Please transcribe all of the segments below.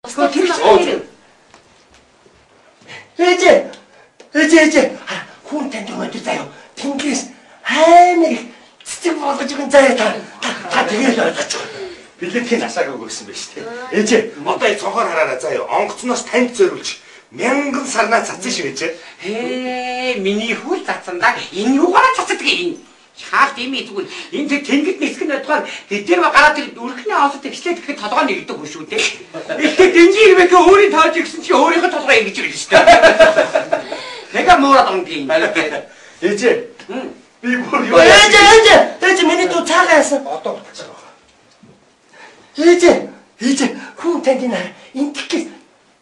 그거 들으세요. 이제 хүн танд өнөдөр заяа тэнгис хаймыг цэцэг болгож заяа та тэгээд ойлгож байгаа. Билетийн асааг өгсөн байж тээ. Ээжээ одоо и цонхоор хараараа заяа онгоцноос танд зориулж 1000 сарнаа цацсан шүү ээжээ. Миний хөл цацсандаа энэ юугаараа цацдаг юм. Шаал тийм ийггүй. Энд тэнгид нисгэн бодохоор тэдгээр гараад тэр үрхний оосод ихлээд гэхэд толгой нэгдэг хүн шүү дээ. Ихтэй дэнжиг мэгэ өөрийн тоож ирсэн чи өөрийнхөө толгой ингэж ирнэ шүү дээ. 내가 뭐라던 게 ээжээ. Би бүр юу ээжээ миний дүү цаагаасан. Одоо цаагаа. ээжээ хүн танд энэ тэгээс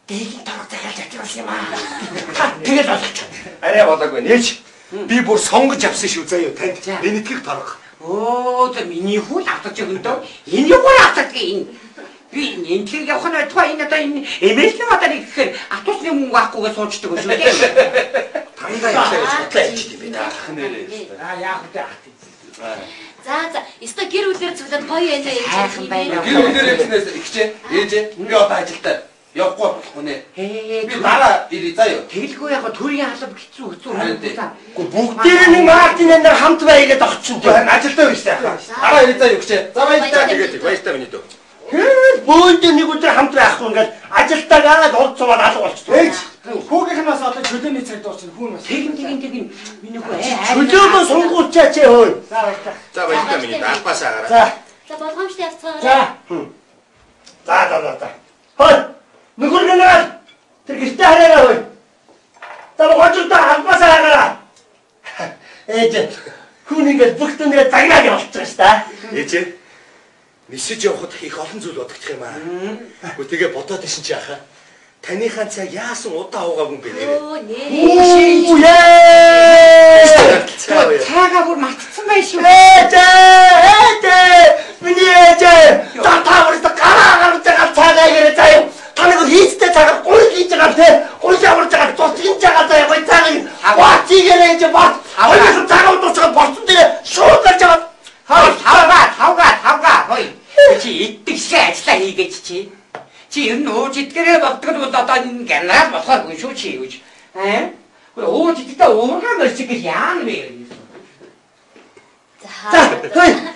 дэгийн торог захиалж авчихсан юм аа. Тэгээд болгоч. Арай болоогүй нээж. Би бүр сонгож авсан шүү заяа танд. Бенэтгэх торог. За миний хөл автаж өгөндөө энэ юугаар автдаг юм. Би энэ тэр явах нь тухай энэ одоо энэ эмээлтэй мадаар ихэхээр автобусны мөнгө авахгүйгээ суучдаг шүү дээ. Тандаа явлаа судлаа ичдэг би таах нэрээ. Яах вэ? За, өстө гэр бүлээр цуглаад гоё сайхан байна. Гэр бүлээр хэлснээс ихчээ. Ээжээ би одоо ажилдаа явахгүй болохгүй нэ. Би дараа ирээ заяа. Тэгэлгүй яг төрийн халав хэцүү. Бүгдээр нэг Мартин нар хамт байгаад огцсон. Ажилдаа биш таа. Дараа ирээ заяа өгчээ. За баярлалаа. Тэгээд баярлалаа миний дөө. Бөөнд нэг өдөр хамт байхгүй ингээд ажилтаагаад урд цуваад алга болчихсон. Хүүгийнх нь бас одоо чөлөөний цаг дуусна хүүн бас. Тэгин миний хөө Чөлөөгөө сонгуульчаач хөөе. За баярлалаа миний дөө. Албасаа гараа. За болгоомжтой явцгаарай. За. Хөөе. Нүгүргэнаа тэр гэртээ хараарай хөөе. За гожтой албасаа гараа. Ээж хүн ингээд бүгдээ загнаад явуулчихсан шүү дээ. Ээжээ. Нисэж явахад их олон зүйл бодогдох юм аа. Гэхдээ тэгээ бодоод ишин чи яхаа. Таныхаа цаг яасан удаа уугаагүй юм бэ нэрээ. Цаагаа бүр мартсан байх шүү. Миний ээж та гараа гарч байгаа цаагаа ирээ заяа. Та нэг хийцтэй цаагаа гуй хийж байгаа те. Гуй явуулж байгаа тусгин цаагаа заяа гуй цаагаа. Баатигээ ээж бат. Хоёрын цаагаа дуусах болсон дээр шууд гарч байгаа. Тавга. Хой. Чи иддэг шиг ажиллаа хийгээч чи. Чи ер нь ууж идгээрээ болдгол бол одоо энэ генерал болохоор хүн шүү чи юуж. Ууж иддээ уургаан өрсөг яана бэ? За,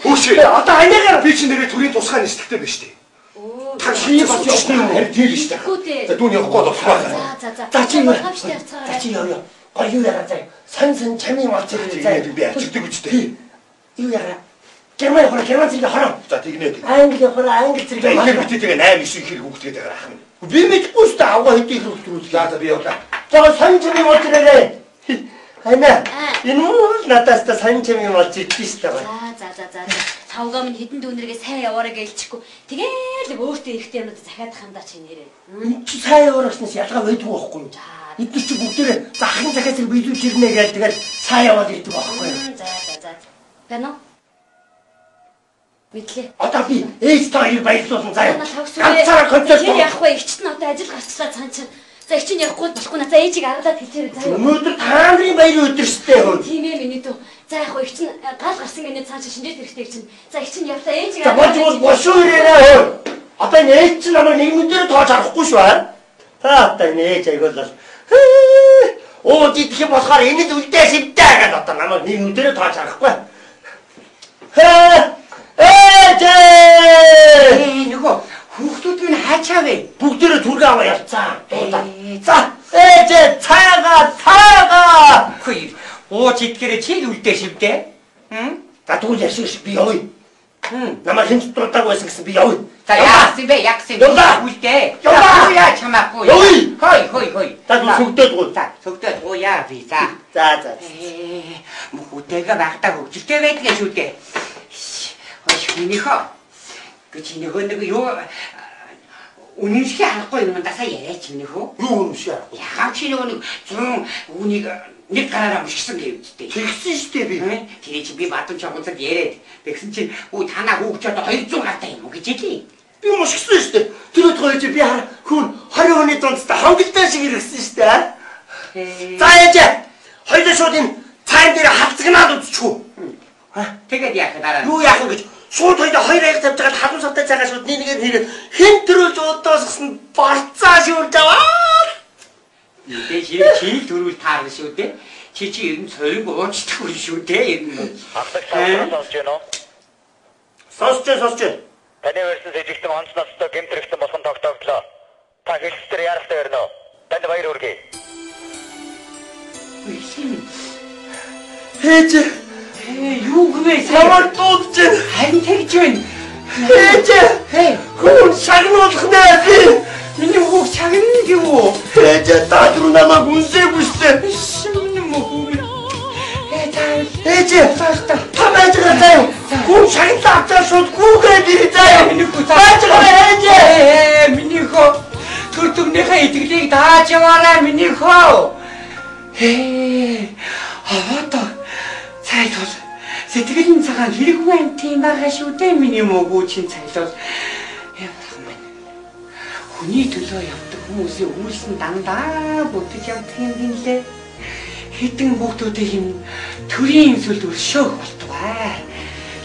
Хүүшээ. Одоо анаагаар би чи нэрээ төрийн тусгай нислэгтэй биш үү? Та чи бас явахгүй юм харин тийм биш үү? За дүүний явахгүй болохгүй. За чи болгоомжтой явцгаарай. чи яа. Гоё яараа заяа. Сан чамын мал зэрэг заяа. Би ачигдаг үстэй. Юу яараа. Герман зэрэг хороо. За тэгнэ. Англи зэрэг Тэгэхээр битээ тэгээ 8 9 хэрэг хүүхдгээд байгаа ах юм. Би мэдгүй шүү дээ аваа хэдий хэрэг төрүүлж. За би явлаа. За сан чамын мал зэрэг. Хайна. Энэ муу надаас та сан чамын мал зэрэг шүү дээ. За. Цавгаа минь хідэн дүүнэргээ сайн яваарай гэлчихгүй. Тэгээл өөртөө эрэхтэй юмнууд захиадах юм даа чи нэрээ. Энд чи сайн явааснаас ялгаа байдгүй байхгүй юм. Эдгээр чи бүгдээрээ захын захиас биелүүлж ирнэ гэж тэгэл сайн яваад ирдэг байхгүй юу? За. Бэнэ. Мэдлээ. Одоо би ээж тагийг баярлуулсан заяа. Ганцаараа Ганцаараа концерт. Чи явахгүй ичт нь одоо ажил гарчлаа цаан чинь. За ичин явахгүй болохгүй на. За ээжийг аргалаад хэлчихээ заяа. Өнөөдөр та нарын баярын өдөр шүү дээ. Тийм ээ миний дүү. За яг хөө ичин гал гарсан гэнэ цаан чинь шинжээд хэрэгтэй чинь. За ичин явлаа ээжийг аргалаад. За бошуу ирээрээ. Одоо энэ ээж чинь намайг нэг өдөр тоож харахгүй шүү аа. Та одоо энэ ээж айгуулал. Оо дидх юм болохоор энэ үлдээ шивдээ гэдэг одоо намайг нэг өдөр тоож харахгүй. Нөгөө хүүхдүүд минь хаачаа вэ? Бүгдээрээ түргээ аваа явцаа. За, ээж цаагаа. Хөөе. Ууж идгээрээ чи л үлдээ шивдээ. За тэгвэл яшиг би явъя. Намайг хинч дурдаг байсан гэсэн би явъя. За яасан бэ? Үлдээ. Яа чамаагүй. Хой. За сүгдээд гоо. Сүгдээд гоо яа би. За. Хүүтэйгээ багтаа хөвчлөлтэй байдгаа шүү дээ. Минийхөө гэж нэг юу үнэмшиг харахгүй юм дасаа яриач минийхөө. Юу үнэмшиг харахгүй? Яагаад чи нэг 100 үнийг нэг гараараа мушгсан гэвчтэй. Тэгсэн шүү дээ би. Тэгээ чи би бадам чонгоцод яриад тэгсэн чинь танаа хүүхч одоо 200 гартай юм уу гэж хэлээ. Би мушгсан шүү дээ. Тэр өдөр чи би хүн 20 хүний дундтай хонголтой шиг ирсэн шүү дээ. За ээж. Хоёул шууд энэ цайн дээр хавцгнаад үзчихв. Тэгээд яах вэ дараа? Юу яах вэ гэж Шууд хоёр аяг тавьж байгаа халуун савтай цагаа шууд нэгээр хийгээд хинтрүүлж удаасгсан барцаа шүүрж аваа. Тэ чи дөрүүл таарна шүү дээ. Чи ер нь цорыг уучдаг хүн шүү дээ. Ер нь. Ахдаг сонсож байна уу? Сонсож. Таны версэн сэжигтэн онц настай гэмтрэгтэн болсон тогтогдлоо. Та хэлсээр ярахтай ярина уу? Танд баяр хүргэе. Ээж Юу гэмээ самар дуудаж байна. харин тэгж байна. Ээж хүн шагнуулах нэ. Миний хүүг чагна гэв үү? Ээж даад руу намайг үнсээгүй штэ. Шинэ мөхөг. Ээж та байж байгаа. Хүн шагналаа авчаа шууд гүүгээд ирээ. Миний хүү Байж байгаа ээж. Миний хөө төртөгнийхээ итгэлийг дааж яваарай миний хөө. Аваад цайлтол сэтгэлийн цагаан хэрэггүй юм тийм байгаа шүү дээ миний мөгөөчийн цайлтол. Хүний төлөө явдаг хүмүүсийн үйлсэн дандаа бүтэж явдаг юм гинлээ. Хэдэн хүүхдүүдийн юм төрийн имсэлд өршөөх болтугай.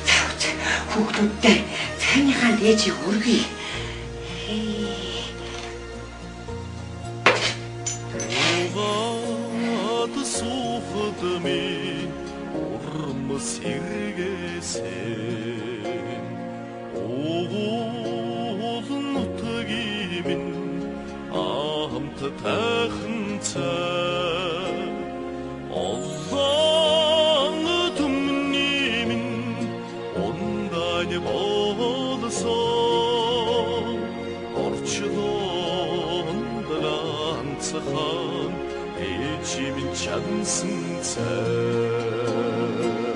Цавч хүүхдүүдтэй цайныхаа дээжийг өргөе. Ээжийн чадсан цай